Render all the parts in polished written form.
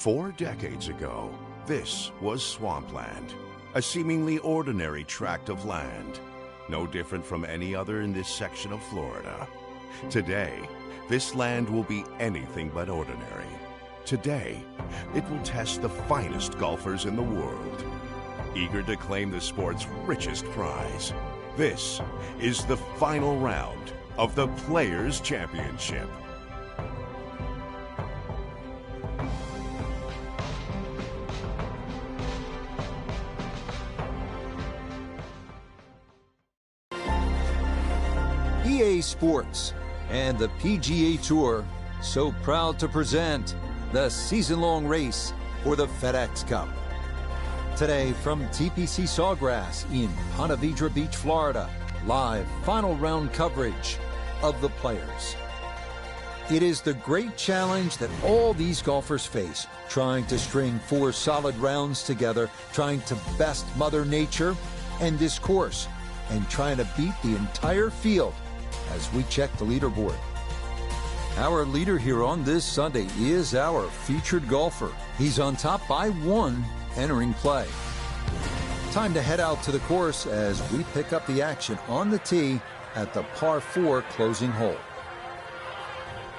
4 decades ago, this was swampland, a seemingly ordinary tract of land, no different from any other in this section of Florida. Today, this land will be anything but ordinary. Today, it will test the finest golfers in the world, eager to claim the sport's richest prize. This is the final round of the Players' Championship. EA Sports and the PGA Tour so proud to present the season-long race for the FedEx Cup. Today from TPC Sawgrass in Ponte Vedra Beach, Florida, live final round coverage of the Players. It is the great challenge that all these golfers face, trying to string 4 solid rounds together, trying to best Mother Nature and this course, and trying to beat the entire field as we check the leaderboard. Our leader here on this Sunday is our featured golfer. He's on top by 1 entering play. Time to head out to the course as we pick up the action on the tee at the par 4 closing hole.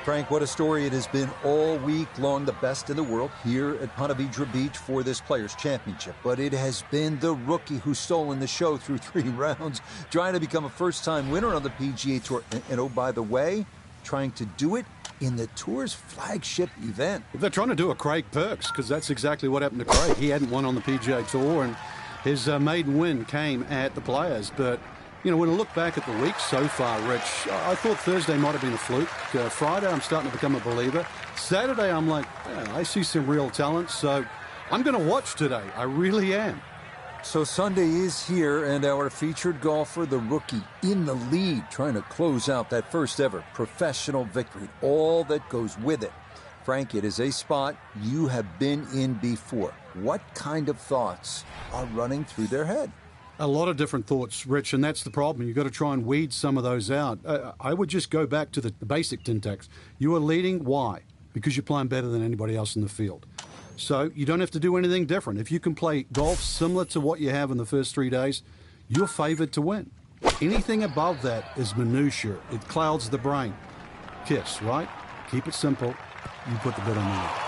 Frank, what a story it has been all week long, the best in the world here at Ponte Vedra Beach for this Players' Championship. But it has been the rookie who's stolen the show through 3 rounds, trying to become a first-time winner on the PGA Tour. And oh, by the way, trying to do it in the Tour's flagship event. They're trying to do a Craig Perks, because that's exactly what happened to Craig. He hadn't won on the PGA Tour, and his maiden win came at the Players. But you know, when I look back at the week so far, Rich, I thought Thursday might have been a fluke. Friday, I'm starting to become a believer. Saturday, I'm like, yeah, I see some real talent, so I'm going to watch today. I really am. So Sunday is here, and our featured golfer, the rookie, in the lead, trying to close out that first ever professional victory, all that goes with it. Frank, it is a spot you have been in before. What kind of thoughts are running through their head? A lot of different thoughts, Rich, and that's the problem. You've got to try and weed some of those out. I would just go back to the basic syntax. You are leading. Why? Because you're playing better than anybody else in the field. So you don't have to do anything different. If you can play golf similar to what you have in the first 3 days, you're favored to win. Anything above that is minutiae. It clouds the brain. KISS, right? Keep it simple. You put the bit on the line.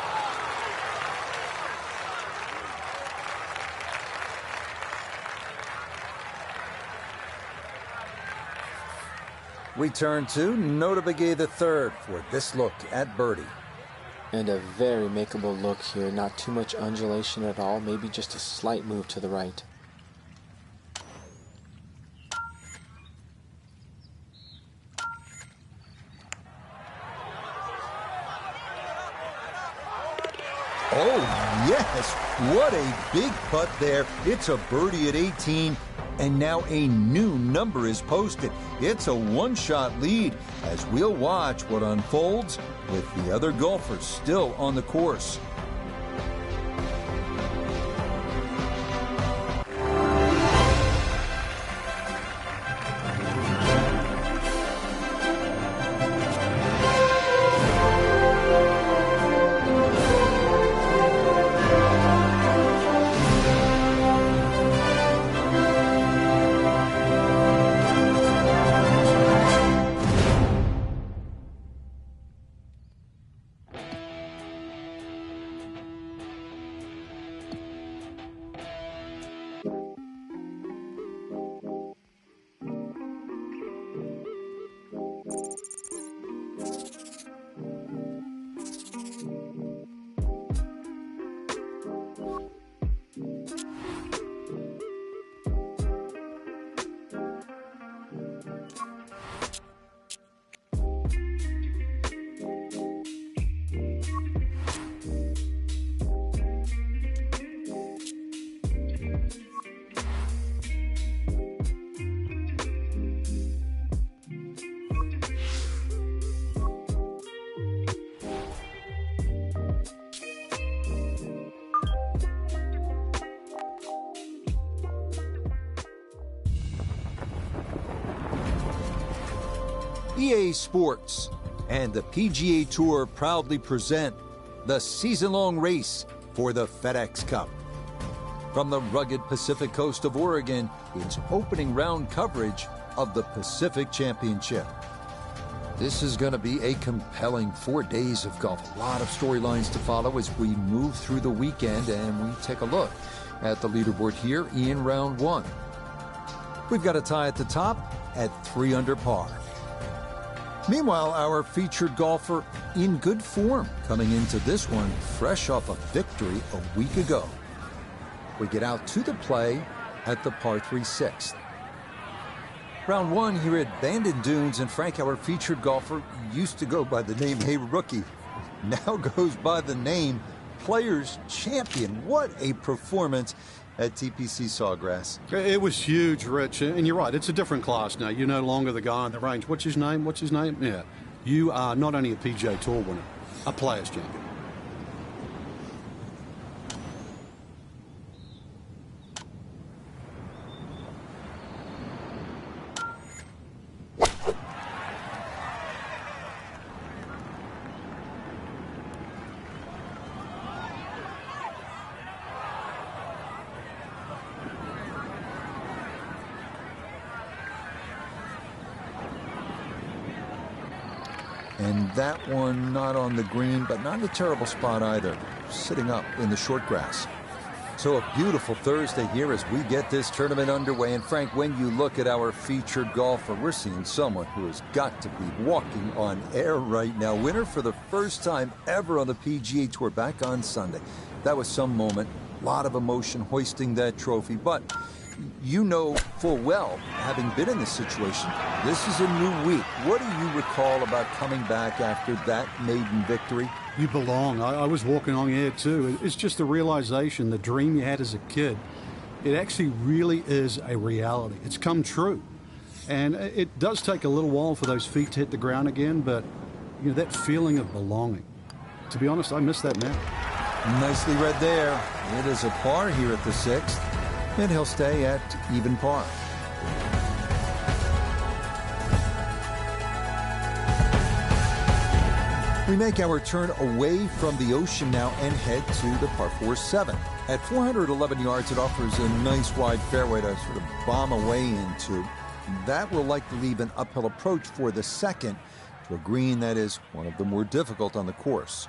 We turn to Nota Begay III for this look at birdie. And a very makeable look here. Not too much undulation at all. Maybe just a slight move to the right. Oh, yes. What a big putt there. It's a birdie at 18. And now a new number is posted. It's a one-shot lead as we'll watch what unfolds with the other golfers still on the course. EA Sports and the PGA Tour proudly present the season-long race for the FedEx Cup. From the rugged Pacific coast of Oregon, it's opening round coverage of the Pacific Championship. This is going to be a compelling 4 days of golf. A lot of storylines to follow as we move through the weekend, and we take a look at the leaderboard here in round one. We've got a tie at the top at 3 under par. Meanwhile, our featured golfer in good form coming into this one fresh off a victory a week ago. We get out to the play at the par 3 6th. Round one here at Bandon Dunes, and Frank, our featured golfer, used to go by the name Hey Rookie, now goes by the name Players Champion. What a performance at TPC Sawgrass. It was huge, Rich, and you're right, it's a different class now. You're no longer the guy on the range. What's his name? Yeah. You are not only a PGA Tour winner, a Players Champion. And that one not on the green, but not in a terrible spot either, sitting up in the short grass. So a beautiful Thursday here as we get this tournament underway. And Frank, when you look at our featured golfer, we're seeing someone who has got to be walking on air right now. Winner for the first time ever on the PGA Tour back on Sunday. That was some moment, a lot of emotion hoisting that trophy, but you know full well, having been in this situation, this is a new week. What do you recall about coming back after that maiden victory? You belong. I was walking on air too. It's just the realization, the dream you had as a kid, it actually really is a reality. It's come true. And it does take a little while for those feet to hit the ground again, but you know, that feeling of belonging. To be honest, I miss that now. Nicely read there. It is a par here at the 6th. And he'll stay at even par. We make our turn away from the ocean now and head to the par 4-7. At 411 yards, it offers a nice wide fairway to sort of bomb away into. That will likely leave an uphill approach for the second to a green that is one of the more difficult on the course.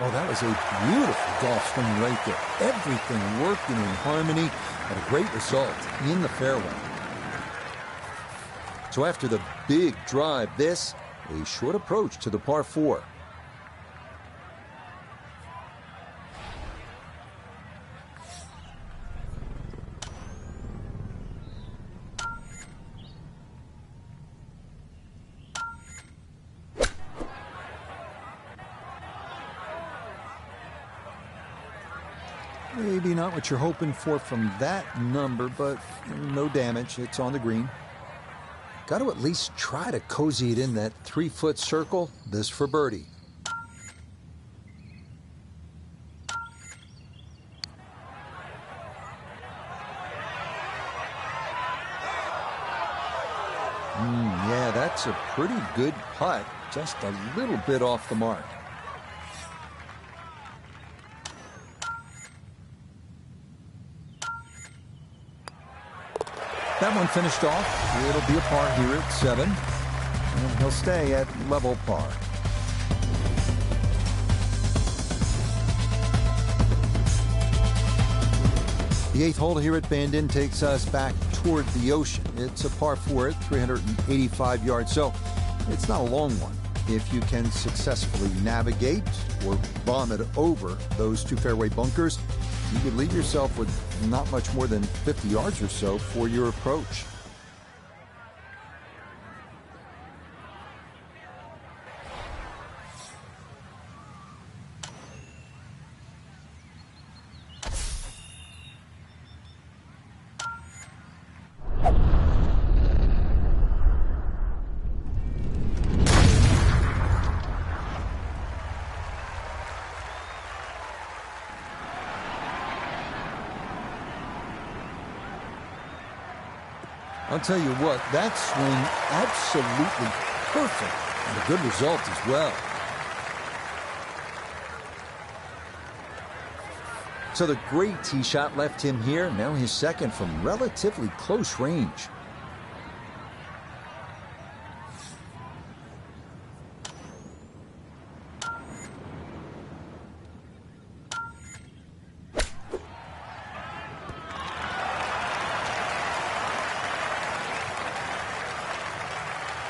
Oh, that was a beautiful golf swing right there. Everything working in harmony and a great result in the fairway. So after the big drive, this, a short approach to the par 4. Maybe not what you're hoping for from that number, but no damage. It's on the green. Got to at least try to cozy it in that 3-foot circle. This for birdie. Yeah, that's a pretty good putt. Just a little bit off the mark. That one finished off. It'll be a par here at 7. And he'll stay at level par. The 8th hole here at Bandon takes us back toward the ocean. It's a par 4 at 385 yards, so it's not a long one. If you can successfully navigate or vomit over those 2 fairway bunkers, you could leave yourself with not much more than 50 yards or so for your approach. I'll tell you what, that swing absolutely perfect, and a good result as well. So the great tee shot left him here, now his second from relatively close range.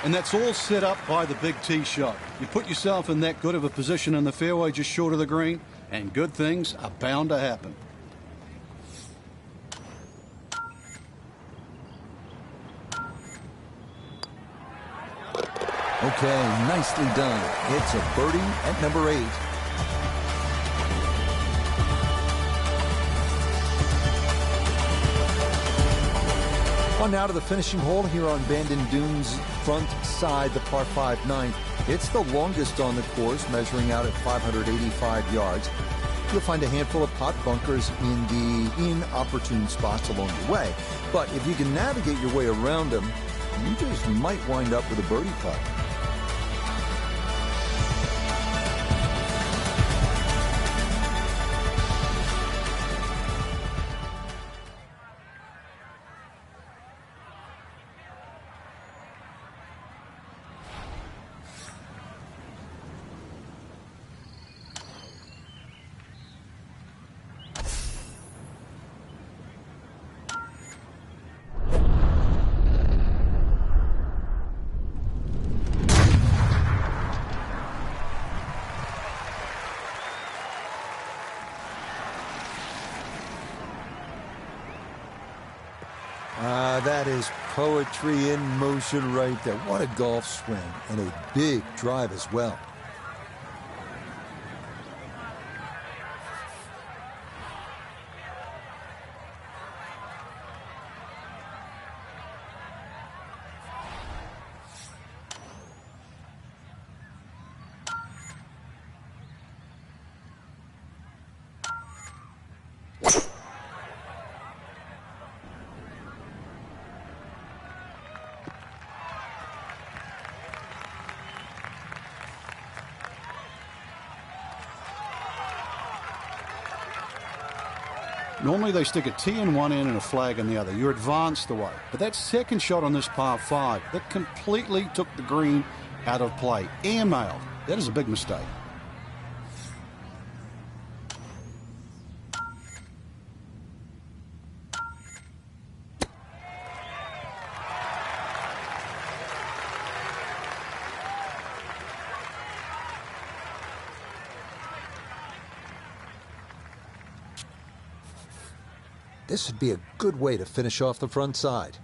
And that's all set up by the big tee shot. You put yourself in that good of a position in the fairway just short of the green, and good things are bound to happen. Okay, nicely done. It's a birdie at number 8. On now to the finishing hole here on Bandon Dunes' front side, the par 5 9th. It's the longest on the course, measuring out at 585 yards. You'll find a handful of pot bunkers in the inopportune spots along the way. But if you can navigate your way around them, you just might wind up with a birdie putt. That is poetry in motion right there. What a golf swing, and a big drive as well. Normally they stick a tee in one end and a flag in the other. You're advanced away. But that second shot on this par 5, that completely took the green out of play. Airmailed. That is a big mistake. This would be a good way to finish off the front side.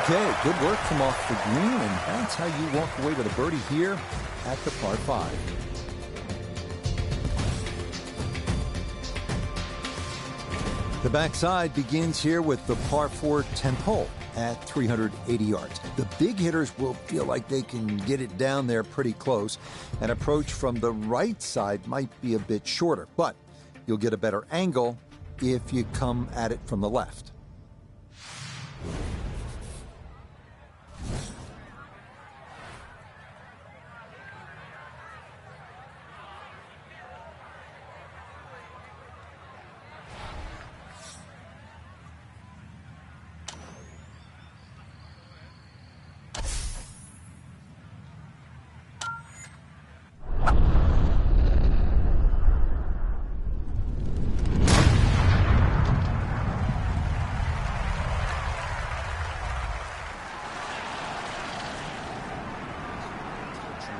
Okay, good work from off the green, and that's how you walk away with a birdie here at the par 5. The backside begins here with the par 4 10th hole at 380 yards. The big hitters will feel like they can get it down there pretty close. An approach from the right side might be a bit shorter, but you'll get a better angle if you come at it from the left.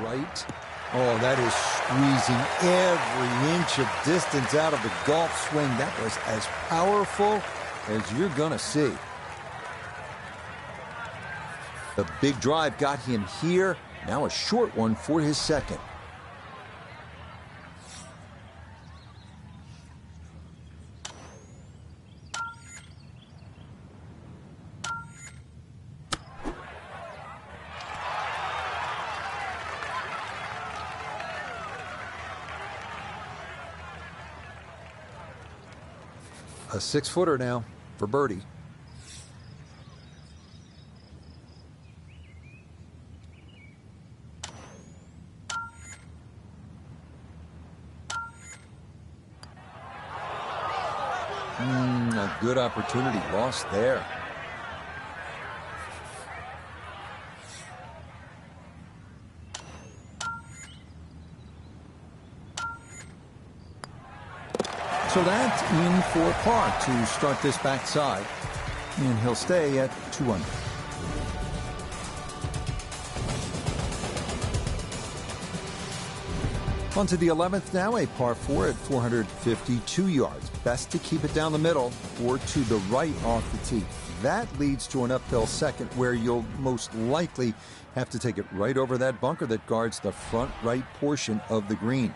Right. Oh, that is squeezing every inch of distance out of the golf swing. That was as powerful as you're going to see. The big drive got him here. Now a short one for his second. A 6-footer now for birdie. A good opportunity lost there. So that's in for par to start this backside, and he'll stay at 2 under. On to the 11th now, a par 4 at 452 yards. Best to keep it down the middle or to the right off the tee. That leads to an uphill second where you'll most likely have to take it right over that bunker that guards the front right portion of the green.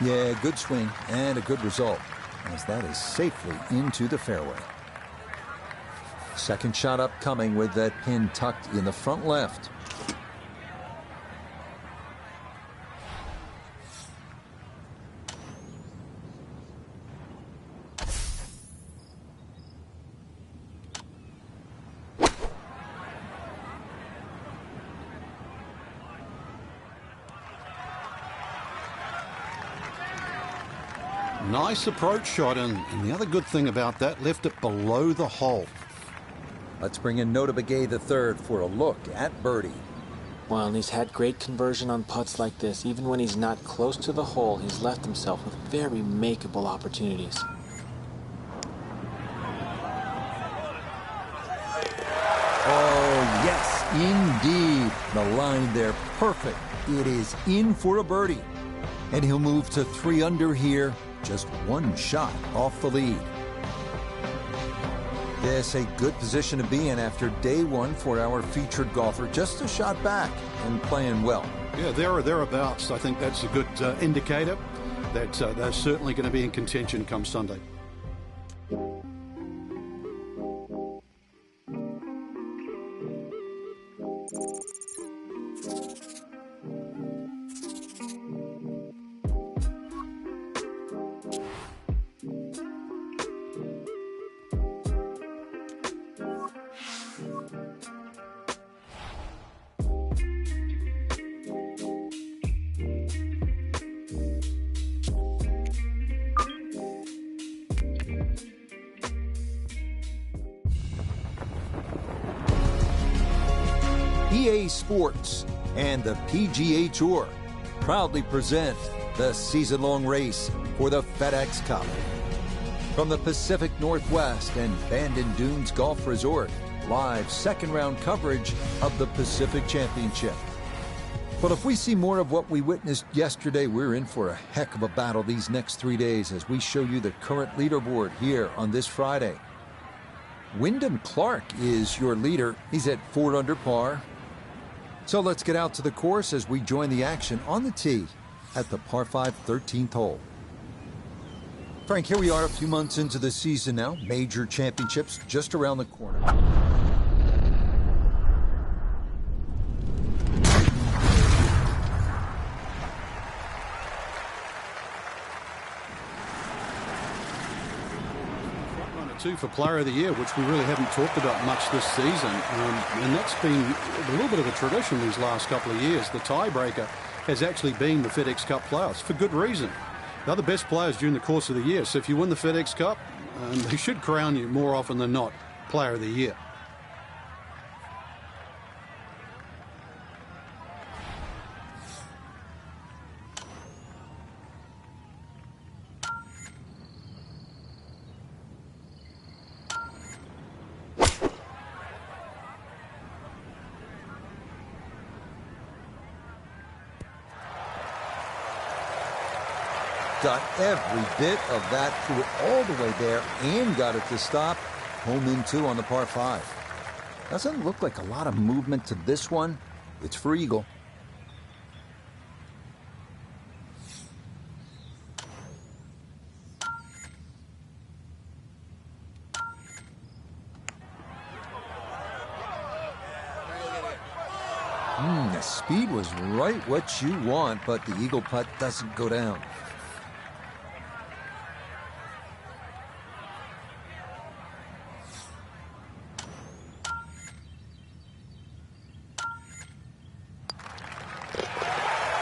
Yeah, good swing and a good result, as that is safely into the fairway. Second shot upcoming with that pin tucked in the front left. Nice approach shot, and the other good thing about that, left it below the hole. Let's bring in Nota Begay III for a look at birdie. Well, and he's had great conversion on putts like this. Even when he's not close to the hole, he's left himself with very makeable opportunities. Oh, yes, indeed. The line there, perfect. It is in for a birdie. And he'll move to 3 under here, just 1 shot off the lead. Yes, a good position to be in after day 1 for our featured golfer. Just a shot back and playing well. Yeah, there or thereabouts. I think that's a good indicator that they're certainly going to be in contention come Sunday. EA Sports and the PGA Tour. proudly present the season-long race for the FedEx Cup. From the Pacific Northwest and Bandon Dunes Golf Resort, live second-round coverage of the Pacific Championship. But if we see more of what we witnessed yesterday, we're in for a heck of a battle these next 3 days as we show you the current leaderboard here on this Friday. Wyndham Clark is your leader. He's at 4 under par. So let's get out to the course as we join the action on the tee at the par 5 13th hole. Frank, here we are a few months into the season now. Major championships just around the corner. Two for Player of the Year, which we really haven't talked about much this season, and that's been a little bit of a tradition these last couple of years. The tiebreaker has actually been the FedEx Cup players, for good reason. They're the best players during the course of the year, so if you win the FedEx Cup, they should crown you more often than not Player of the Year. Got every bit of that, threw it all the way there and got it to stop. Home in 2 on the par 5. Doesn't look like a lot of movement to this one. It's for eagle. The speed was right what you want, but the eagle putt doesn't go down.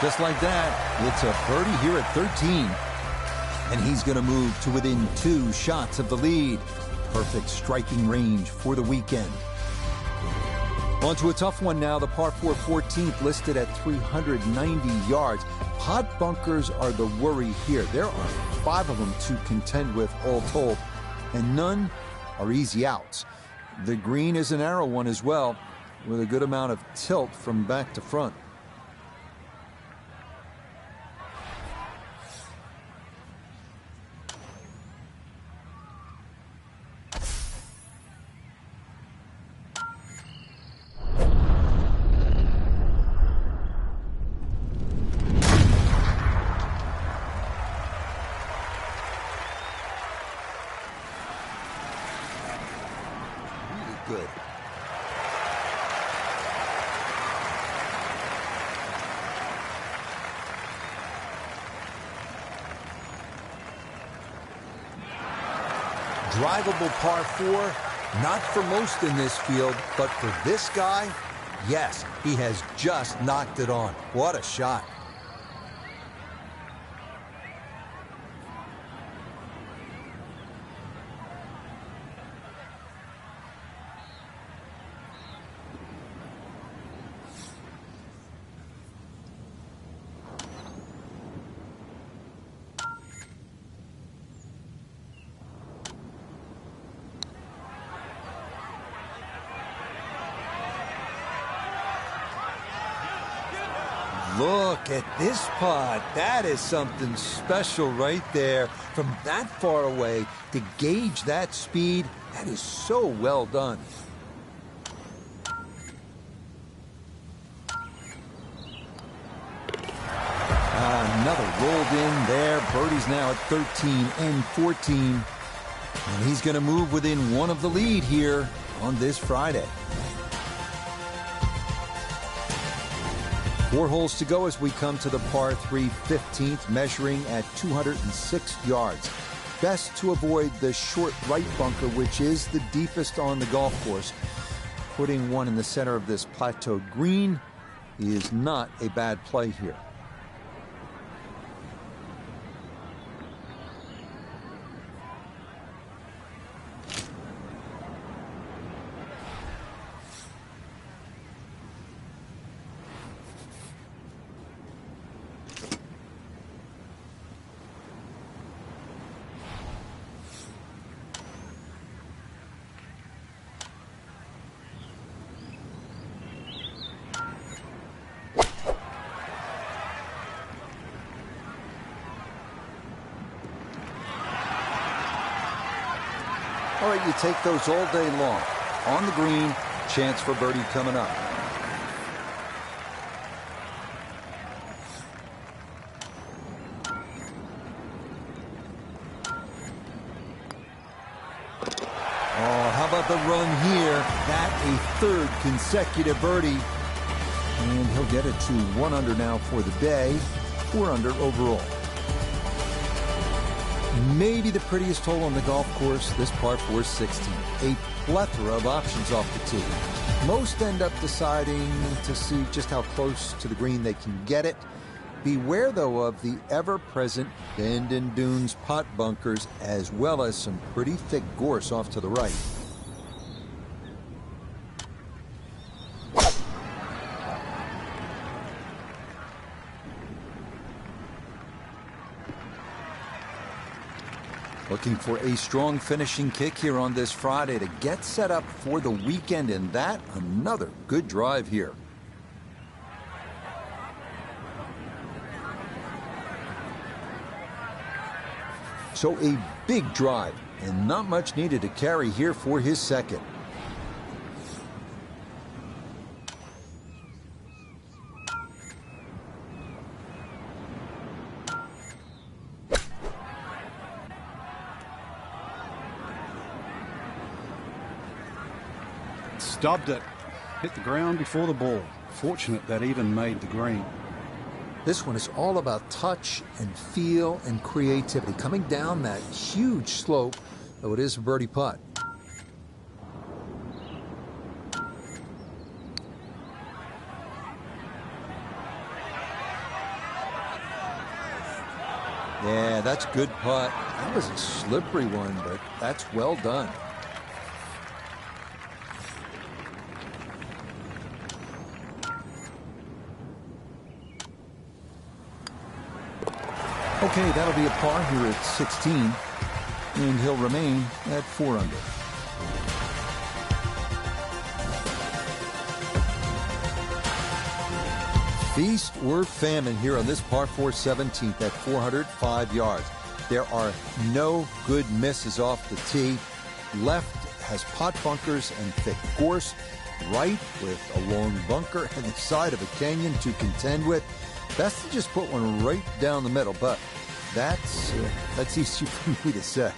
Just like that, it's a birdie here at 13. And he's going to move to within 2 shots of the lead. Perfect striking range for the weekend. On to a tough one now. The par 4 14th listed at 390 yards. Pot bunkers are the worry here. There are 5 of them to contend with all told, and none are easy outs. The green is a narrow one as well, with a good amount of tilt from back to front. Good. Drivable par 4, not for most in this field, but for this guy, yes, he has just knocked it on. What a shot. Look at this putt. That is something special right there. From that far away to gauge that speed, that is so well done. Another rolled in there. Birdie's now at 13 and 14. And he's going to move within 1 of the lead here on this Friday. 4 holes to go as we come to the par 3 15th, measuring at 206 yards. Best to avoid the short right bunker, which is the deepest on the golf course. Putting one in the center of this plateaued green is not a bad play here. All right, you take those all day long. On the green, chance for birdie coming up. Oh, how about the run here? That a third consecutive birdie. And he'll get it to 1 under now for the day. 4 under overall. Maybe the prettiest hole on the golf course, this par 4 16. A plethora of options off the tee. Most end up deciding to see just how close to the green they can get it. Beware, though, of the ever-present bend and dunes pot bunkers, as well as some pretty thick gorse off to the right. Looking for a strong finishing kick here on this Friday to get set up for the weekend, and that another good drive here. So a big drive and not much needed to carry here for his second. Stubbed it. Hit the ground before the ball. Fortunate that even made the green. This one is all about touch and feel and creativity. Coming down that huge slope, though it is a birdie putt. Yeah, that's good putt. That was a slippery one, but that's well done. Okay, that'll be a par here at 16, and he'll remain at 4 under. Feast or famine here on this par 4 17th at 405 yards. There are no good misses off the tee. Left has pot bunkers and thick gorse. Right with a long bunker and the side of a canyon to contend with. Best to just put one right down the middle, but that's easy for me to say.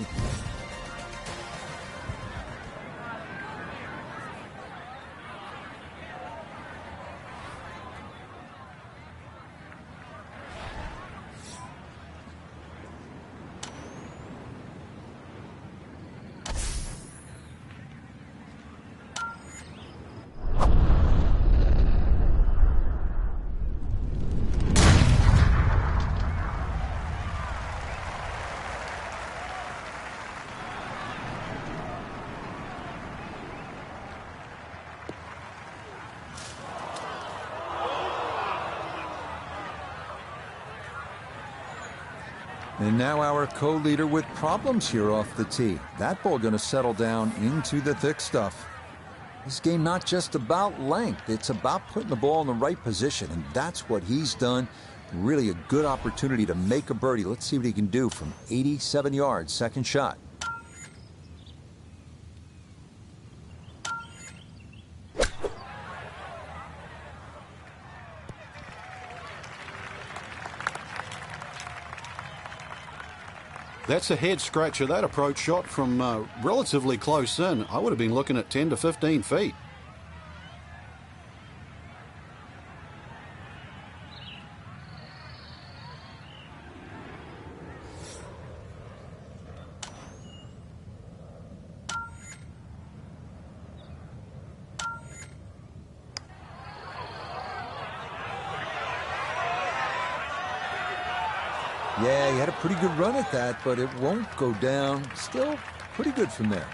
And now our co-leader with problems here off the tee. That ball going to settle down into the thick stuff. This game not just about length, it's about putting the ball in the right position, and that's what he's done. Really a good opportunity to make a birdie. Let's see what he can do from 87 yards, second shot. That's a head scratcher. That approach shot from relatively close in. I would have been looking at 10 to 15 feet. Yeah, he had a pretty good run at that, but it won't go down. Still pretty good from there.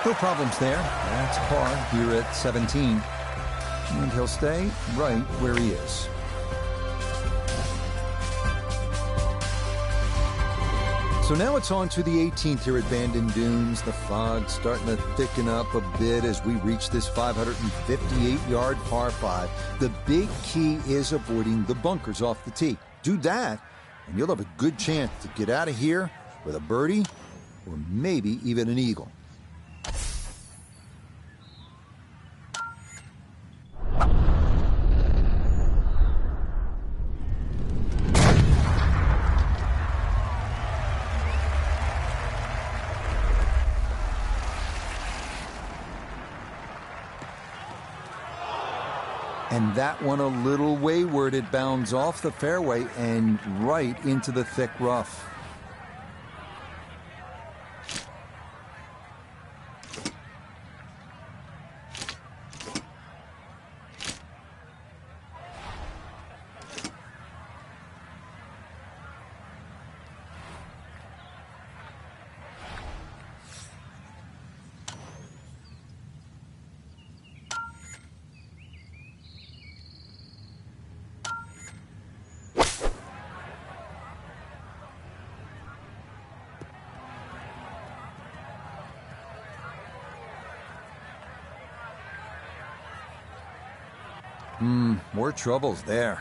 No problems there. That's par here at 17. And he'll stay right where he is. So now it's on to the 18th here at Bandon Dunes. The fog's starting to thicken up a bit as we reach this 558-yard par 5. The big key is avoiding the bunkers off the tee. Do that, and you'll have a good chance to get out of here with a birdie or maybe even an eagle. And that one a little wayward. It bounds off the fairway and right into the thick rough. More troubles there.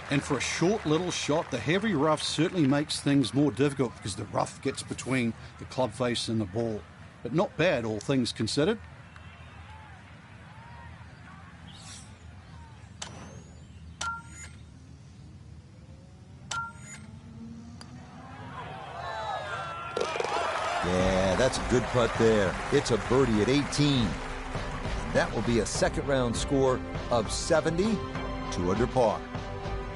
And for a short little shot, the heavy rough certainly makes things more difficult because the rough gets between the club face and the ball. But not bad, all things considered. Yeah, that's a good putt there. It's a birdie at 18. That will be a second round score of 70, 2 under par.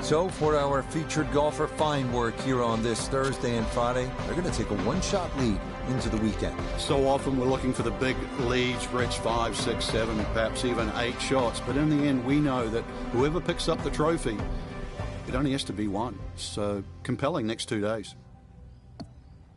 So for our featured golfer, fine work here on this Thursday and Friday. They're going to take a one-shot lead into the weekend. So often we're looking for the big leads, Rich, 5, 6, 7, perhaps even 8 shots. But in the end, we know that whoever picks up the trophy, it only has to be one. So compelling next 2 days.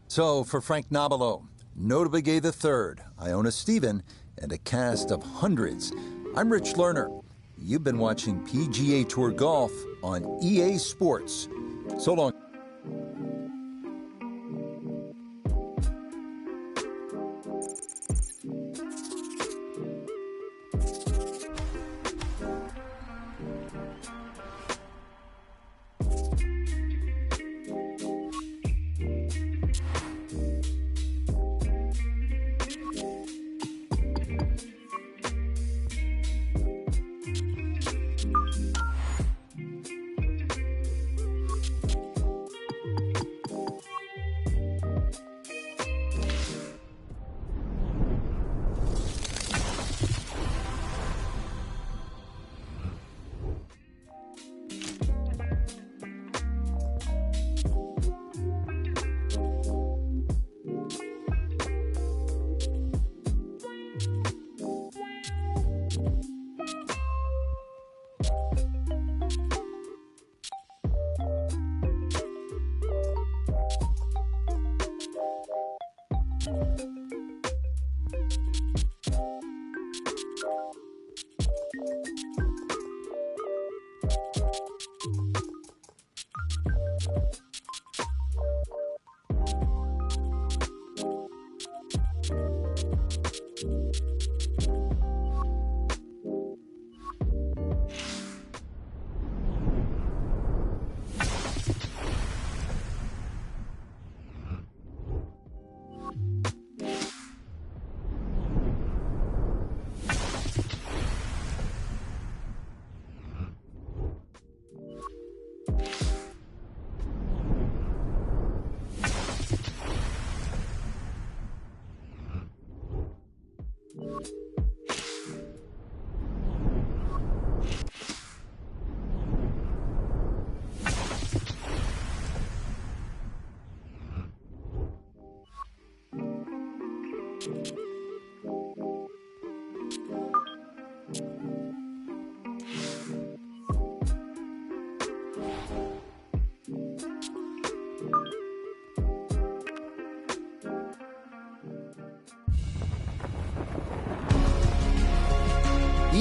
So for Frank Nobilo, Nota Begay III, Iona Stephen, and a cast of hundreds, I'm Rich Lerner. You've been watching PGA Tour Golf on EA Sports. So long.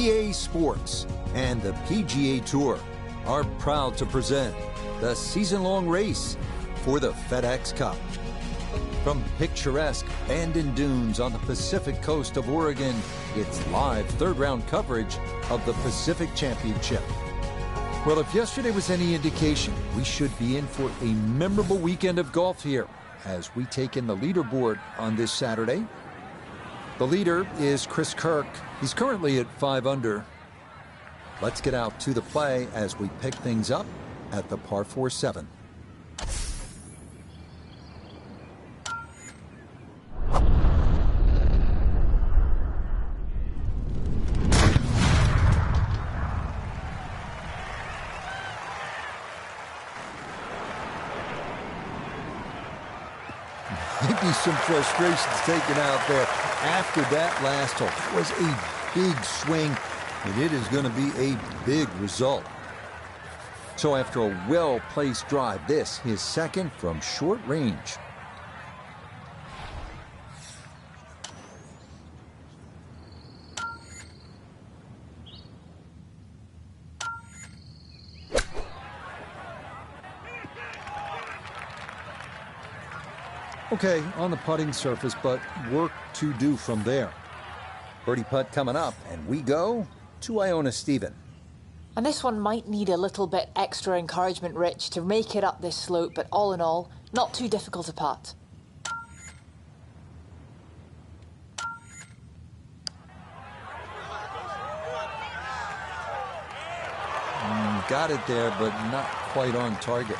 EA Sports and the PGA Tour are proud to present the season-long race for the FedEx Cup. From picturesque Bandon Dunes on the Pacific coast of Oregon, it's live third-round coverage of the Pacific Championship. Well, if yesterday was any indication, we should be in for a memorable weekend of golf here as we take in the leaderboard on this Saturday. The leader is Chris Kirk. He's currently at 5 under. Let's get out to the play as we pick things up at the par 4-7. Maybe some frustrations taken out there after that last hole. It was a big swing, and it is going to be a big result. So after a well-placed drive, this his second from short range. Okay, on the putting surface, but work to do from there. Birdie putt coming up, and we go to Iona Stephen. And this one might need a little bit extra encouragement, Rich, to make it up this slope, but all in all, not too difficult a putt. Got it there, but not quite on target.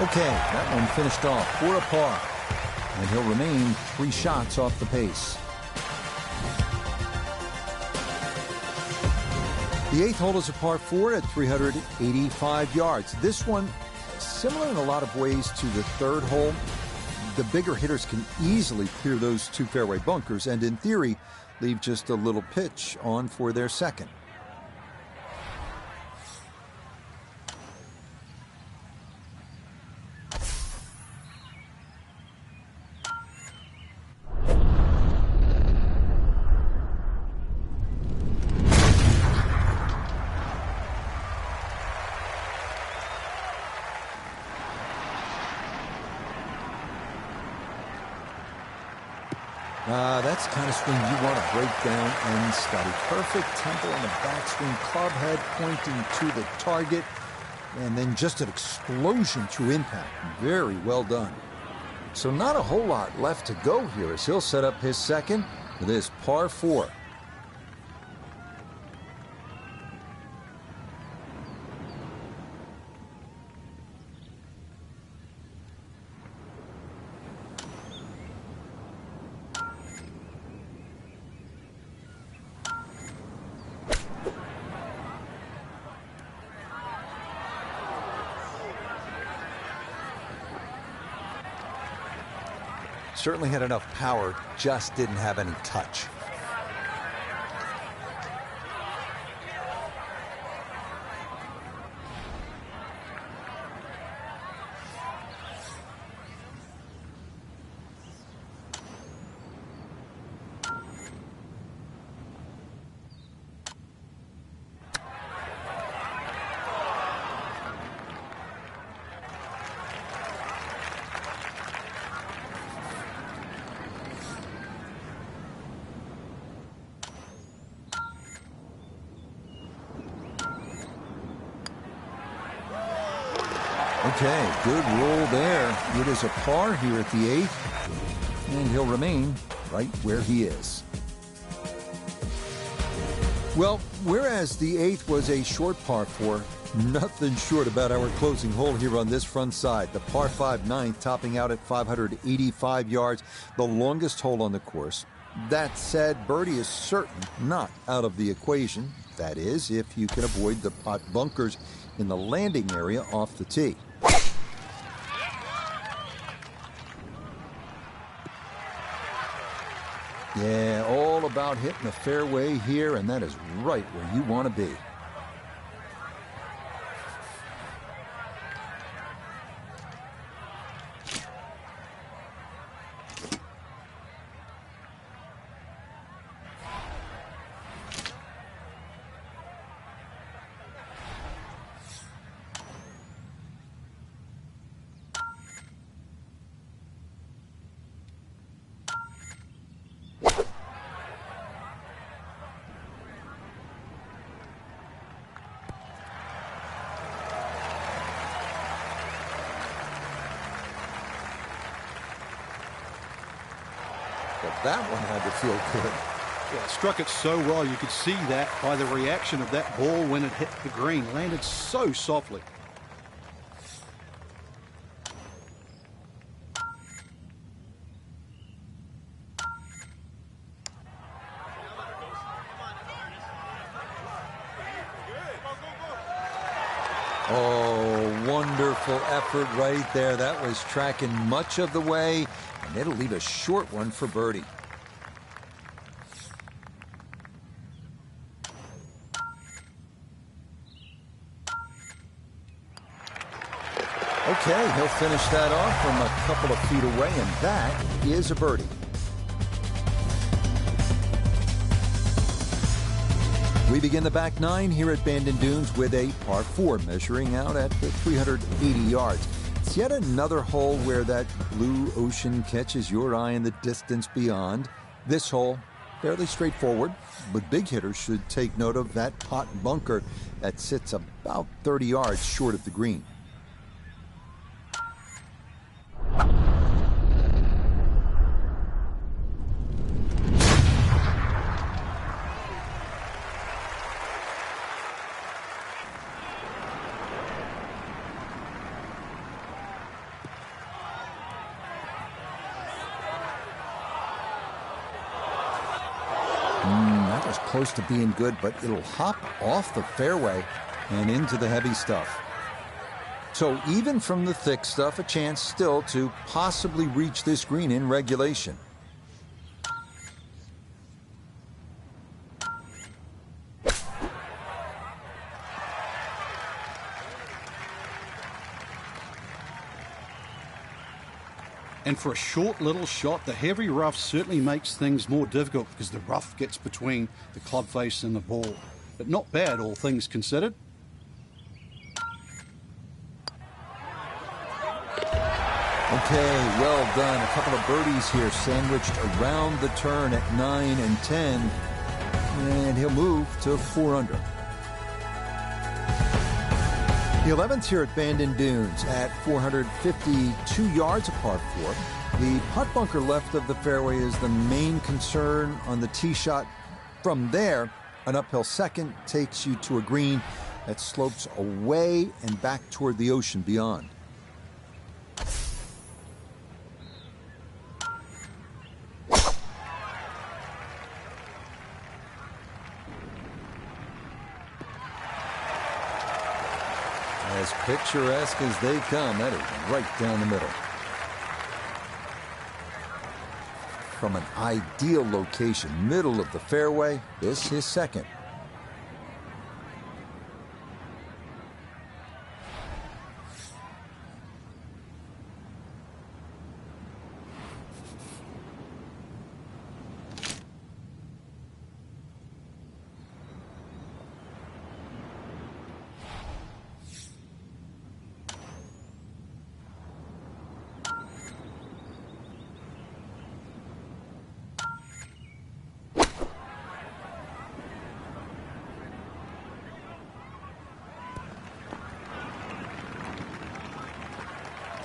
Okay, that one finished off for a par, and he'll remain 3 shots off the pace. The 8th hole is a par 4 at 385 yards. This one, similar in a lot of ways to the 3rd hole. The bigger hitters can easily clear those 2 fairway bunkers, and in theory, leave just a little pitch on for their 2nd. That's the kind of swing you want to break down and study. Perfect tempo on the backswing, club head pointing to the target, and then just an explosion through impact. Very well done. So not a whole lot left to go here as he'll set up his 2nd for this par 4. Certainly had enough power, just didn't have any touch. Okay, good roll there. It is a par here at the 8th, and he'll remain right where he is. Well, whereas the 8th was a short par 4, nothing short about our closing hole here on this front side. The par 5 9th topping out at 585 yards, the longest hole on the course. That said, birdie is certain not out of the equation. That is, if you can avoid the pot bunkers in the landing area off the tee. Yeah, all about hitting the fairway here, and that is right where you want to be. Well, that one had to feel good. Yeah, struck it so well. You could see that by the reaction of that ball when it hit the green. Landed so softly. Oh, wonderful effort right there. That was tracking much of the way, and it'll leave a short one for birdie. Okay, he'll finish that off from a couple of feet away, and that is a birdie. We begin the back nine here at Bandon Dunes with a par 4 measuring out at 380 yards. It's yet another hole where that blue ocean catches your eye in the distance beyond. This hole, fairly straightforward, but big hitters should take note of that pot bunker that sits about 30 yards short of the green. That was close to being good, but it'll hop off the fairway and into the heavy stuff. So even from the thick stuff, a chance still to possibly reach this green in regulation. And for a short little shot, the heavy rough certainly makes things more difficult because the rough gets between the club face and the ball. But not bad, all things considered. Okay, well done. A couple of birdies here sandwiched around the turn at 9 and 10. And he'll move to 4 under. The 11th here at Bandon Dunes at 452 yards, a par 4. The putt bunker left of the fairway is the main concern on the tee shot. From there, an uphill second takes you to a green that slopes away and back toward the ocean beyond. As picturesque as they come, that is right down the middle. From an ideal location, middle of the fairway, this is second.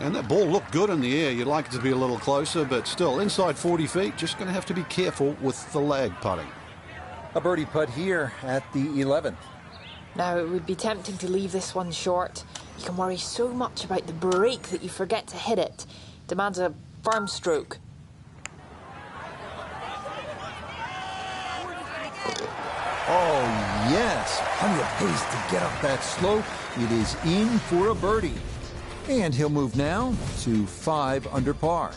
And that ball looked good in the air. You'd like it to be a little closer, but still, inside 40 feet, just going to have to be careful with the lag putting. A birdie putt here at the 11th. Now, it would be tempting to leave this one short. You can worry so much about the break that you forget to hit it. Demands a firm stroke. Oh, yes. Plenty of pace to get up that slope. It is in for a birdie. And he'll move now to 5 under par.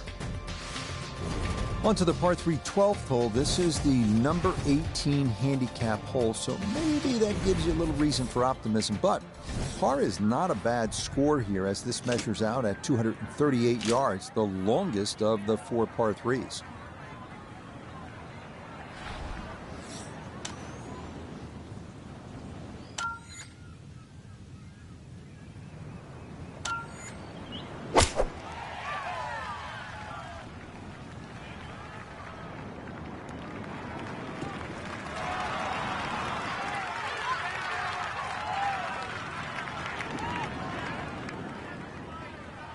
On to the par 3 12th hole. This is the number 18 handicap hole, so maybe that gives you a little reason for optimism. But par is not a bad score here as this measures out at 238 yards, the longest of the 4 par 3s.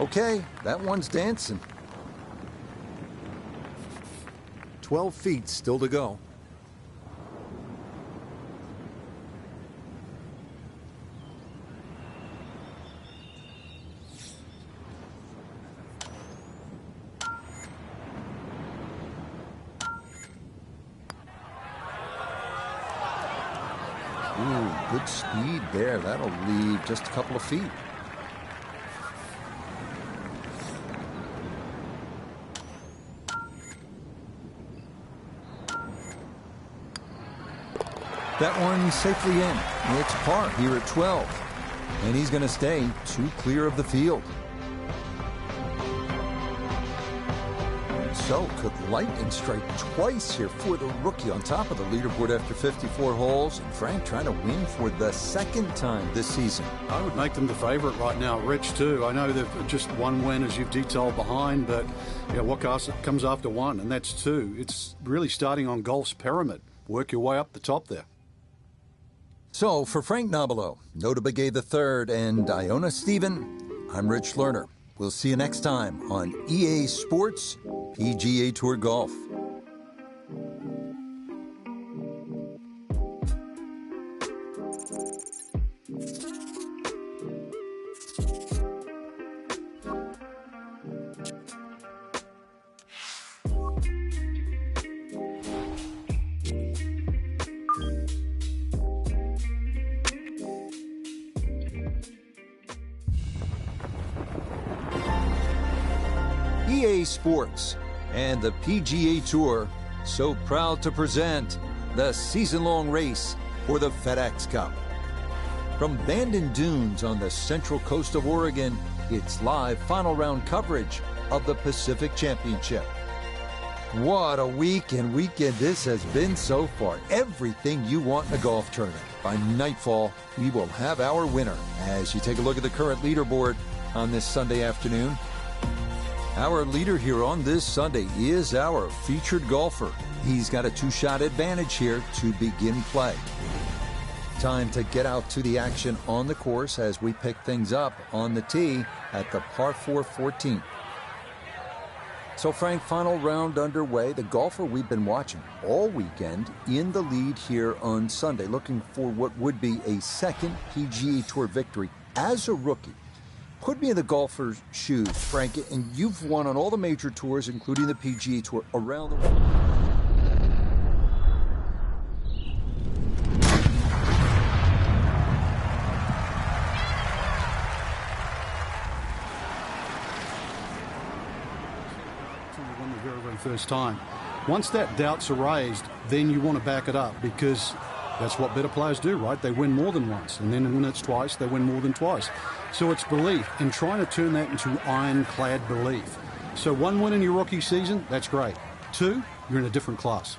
Okay, that one's dancing. 12 feet still to go. Ooh, good speed there. That'll leave just a couple of feet. That one safely in. It's par here at 12. And he's going to stay 2 clear of the field. So could lightning strike twice here for the rookie on top of the leaderboard after 54 holes. And Frank trying to win for the 2nd time this season. I would make them the favourite right now, Rich, too. I know they've just one win, as you've detailed, behind, but what comes after one, and that's 2. It's really starting on golf's pyramid. Work your way up the top there. So for Frank Nobilo, Nota Begay III, and Iona Stephen, I'm Rich Lerner. We'll see you next time on EA Sports PGA Tour Golf. EA Sports and the PGA Tour so proud to present the season-long race for the FedEx Cup. From Bandon Dunes on the central coast of Oregon, it's live final round coverage of the Pacific Championship. What a weekend this has been so far. Everything you want in a golf tournament. By nightfall, we will have our winner. As you take a look at the current leaderboard on this Sunday afternoon, our leader here on this Sunday is our featured golfer. He's got a 2-shot advantage here to begin play. Time to get out to the action on the course as we pick things up on the tee at the par 4 14. So Frank, final round underway. The golfer we've been watching all weekend in the lead here on Sunday, looking for what would be a 2nd PGA Tour victory as a rookie. Put me in the golfer's shoes, Frank, and you've won on all the major tours, including the PGA Tour, around the world. Won the very, very first time. Once that doubt's erased, then you want to back it up, because that's what better players do, right? They win more than once, and then when it's twice, they win more than twice. So it's belief, and trying to turn that into ironclad belief. So 1 win in your rookie season, that's great. 2, you're in a different class.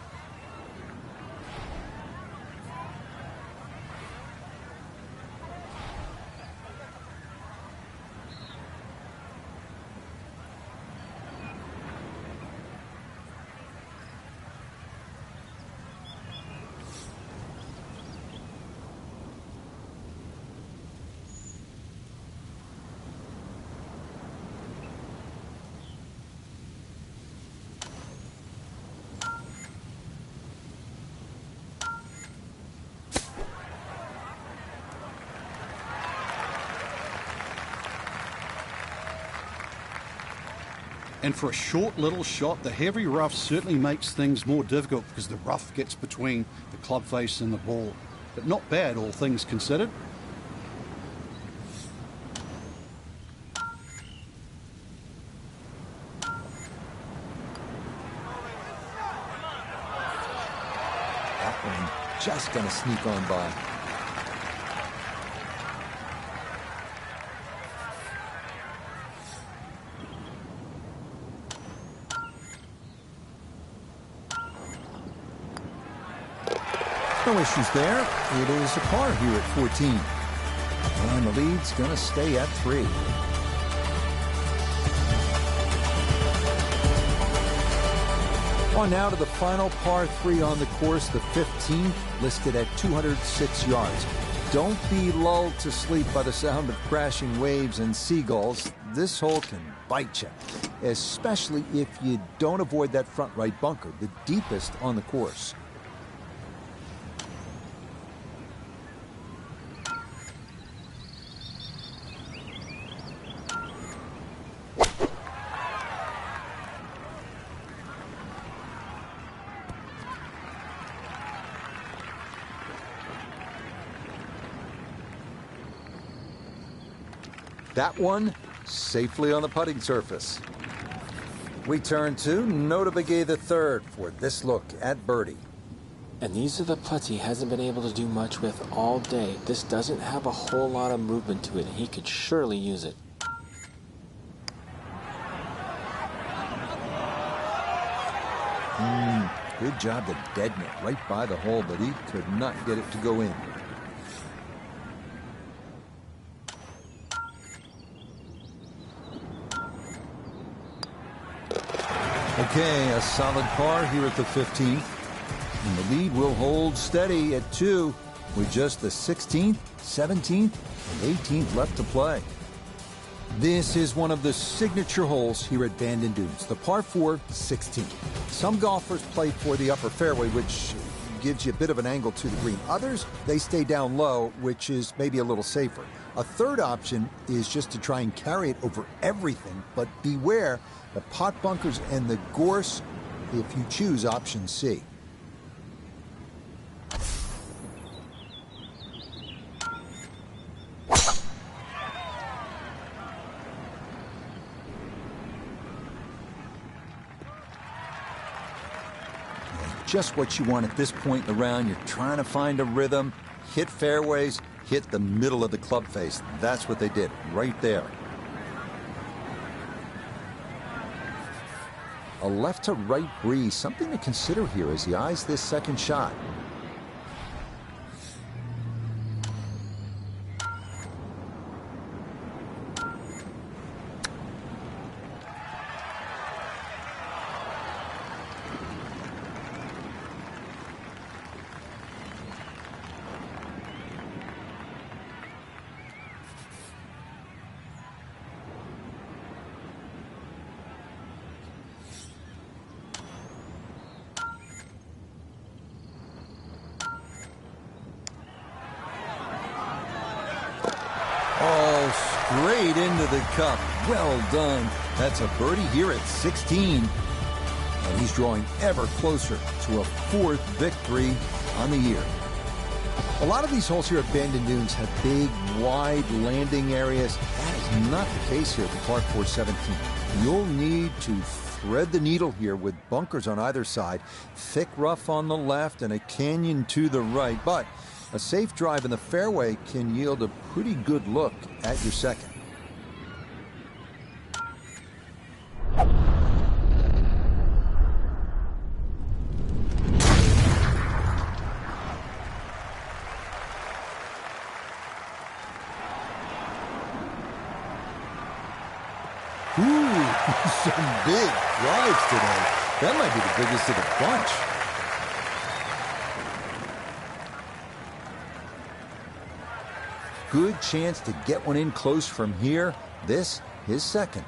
And for a short little shot, the heavy rough certainly makes things more difficult because the rough gets between the club face and the ball. But not bad, all things considered. That one just going to sneak on by. No issues there. It is a par here at 14. And the lead's going to stay at 3. On now to the final par 3 on the course, the 15th, listed at 206 yards. Don't be lulled to sleep by the sound of crashing waves and seagulls. This hole can bite check, especially if you don't avoid that front right bunker, the deepest on the course. That one safely on the putting surface. We turn to Nota Begay the third for this look at birdie. And these are the putts he hasn't been able to do much with all day. This doesn't have a whole lot of movement to it, and he could surely use it. Good job to deaden it right by the hole, but he could not get it to go in. Okay, a solid par here at the 15th. And the lead will hold steady at 2 with just the 16th, 17th, and 18th left to play. This is one of the signature holes here at Bandon Dunes, the par 4 16. Some golfers play for the upper fairway, which gives you a bit of an angle to the green. Others, they stay down low, which is maybe a little safer. A third option is just to try and carry it over everything, but beware the pot bunkers and the gorse if you choose option C. Just what you want at this point in the round. You're trying to find a rhythm, hit fairways, hit the middle of the club face. That's what they did right there. A left to right breeze, something to consider here as he eyes this second shot. Straight into the cup. Well done. That's a birdie here at 16. And he's drawing ever closer to a 4th victory on the year. A lot of these holes here at Bandon Dunes have big, wide landing areas. That is not the case here at the par 4 17. You'll need to thread the needle here with bunkers on either side, thick rough on the left, and a canyon to the right. But a safe drive in the fairway can yield a pretty good look at your second. Ooh, some big drives today. That might be the biggest of the bunch. Good chance to get one in close from here. This, his second.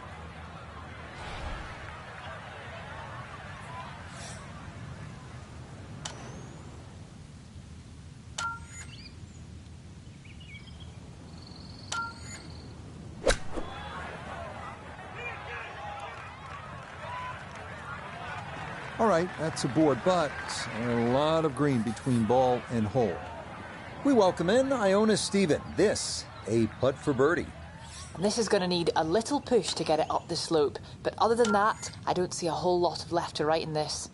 All right, that's a board, but a lot of green between ball and hole. We welcome in Iona Stephen. This, a putt for birdie. And this is going to need a little push to get it up the slope. But other than that, I don't see a whole lot of left to right in this.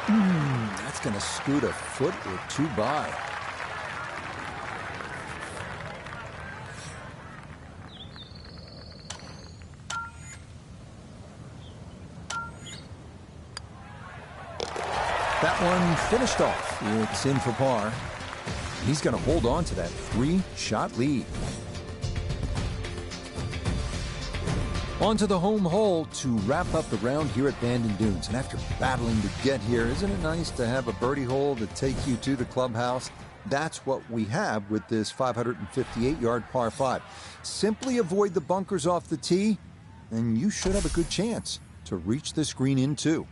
That's going to scoot a foot or two by. That one finished off. It's in for par. He's going to hold on to that 3-shot lead. On to the home hole to wrap up the round here at Bandon Dunes. And after battling to get here, isn't it nice to have a birdie hole to take you to the clubhouse? That's what we have with this 558-yard par 5. Simply avoid the bunkers off the tee, and you should have a good chance to reach this green in two.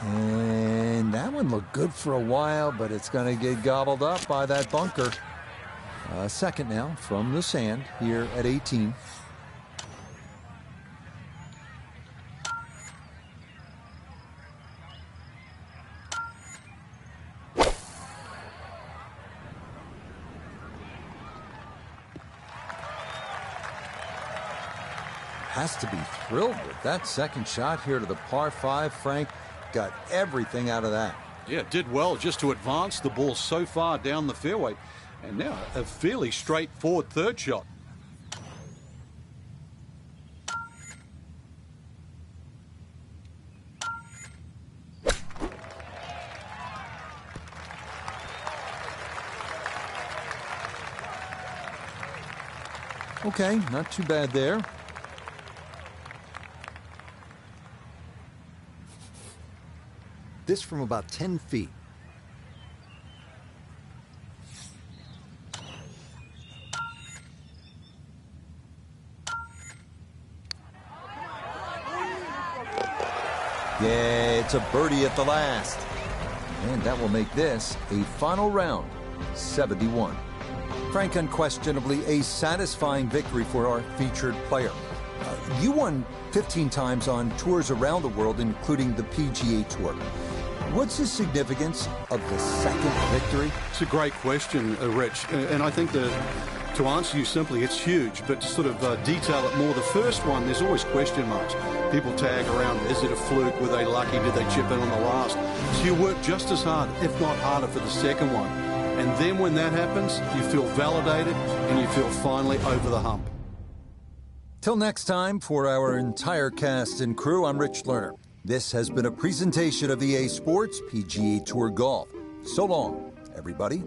And that one looked good for a while, but it's going to get gobbled up by that bunker. Second now from the sand here at 18. Has to be thrilled with that second shot here to the par 5, Frank. Got everything out of that. Yeah, did well just to advance the ball so far down the fairway. And now a fairly straightforward third shot. Okay, not too bad there. This from about 10 feet. Yeah, it's a birdie at the last. And that will make this a final round, 71. Frank, unquestionably a satisfying victory for our featured player. You won 15 times on tours around the world, including the PGA Tour. What's the significance of the second victory? It's a great question, Rich. And I think that to answer you simply, it's huge. But to sort of detail it more, the first one, there's always question marks. People tag around, is it a fluke? Were they lucky? Did they chip in on the last? So you work just as hard, if not harder, for the second one. And then when that happens, you feel validated and you feel finally over the hump. Till next time, for our entire cast and crew, I'm Rich Lerner. This has been a presentation of EA Sports PGA Tour Golf. So long, everybody.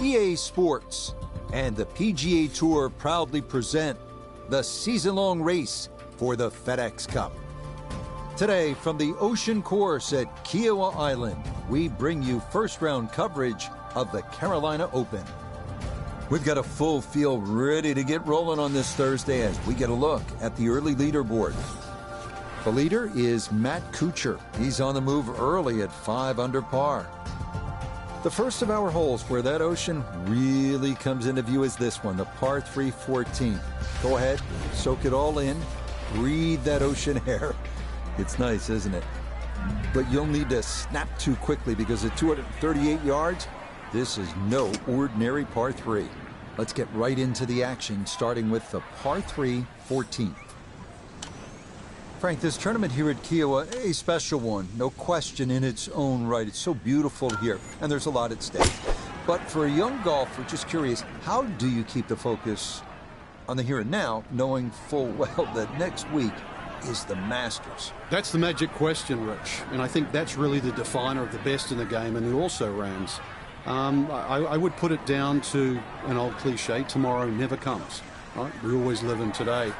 EA Sports and the PGA Tour proudly present the season-long race for the FedEx Cup. Today, from the Ocean Course at Kiowa Island, we bring you first-round coverage of the Carolina Open. We've got a full field ready to get rolling on this Thursday as we get a look at the early leaderboard. The leader is Matt Kuchar. He's on the move early at 5 under par. The first of our holes where that ocean really comes into view is this one, the par 3 14. Go ahead, soak it all in, breathe that ocean air. It's nice, isn't it? But you'll need to snap to quickly because at 238 yards, this is no ordinary par 3. Let's get right into the action, starting with the par 3 14. Frank, this tournament here at Kiowa, a special one, no question in its own right. It's so beautiful here, and there's a lot at stake. But for a young golfer, just curious, how do you keep the focus on the here and now, knowing full well that next week is the Masters? That's the magic question, Rich, and I think that's really the definer of the best in the game and the also-rans. I would put it down to an old cliche, tomorrow never comes. Right? We always live in today.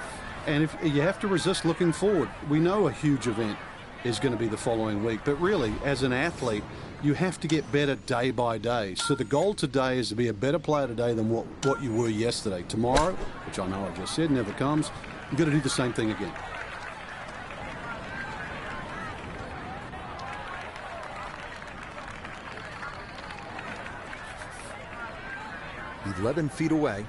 And if you have to resist looking forward, we know a huge event is going to be the following week. But really, as an athlete, you have to get better day by day. So the goal today is to be a better player today than what you were yesterday. Tomorrow, which I know I just said never comes, you've got to do the same thing again. "11 feet away."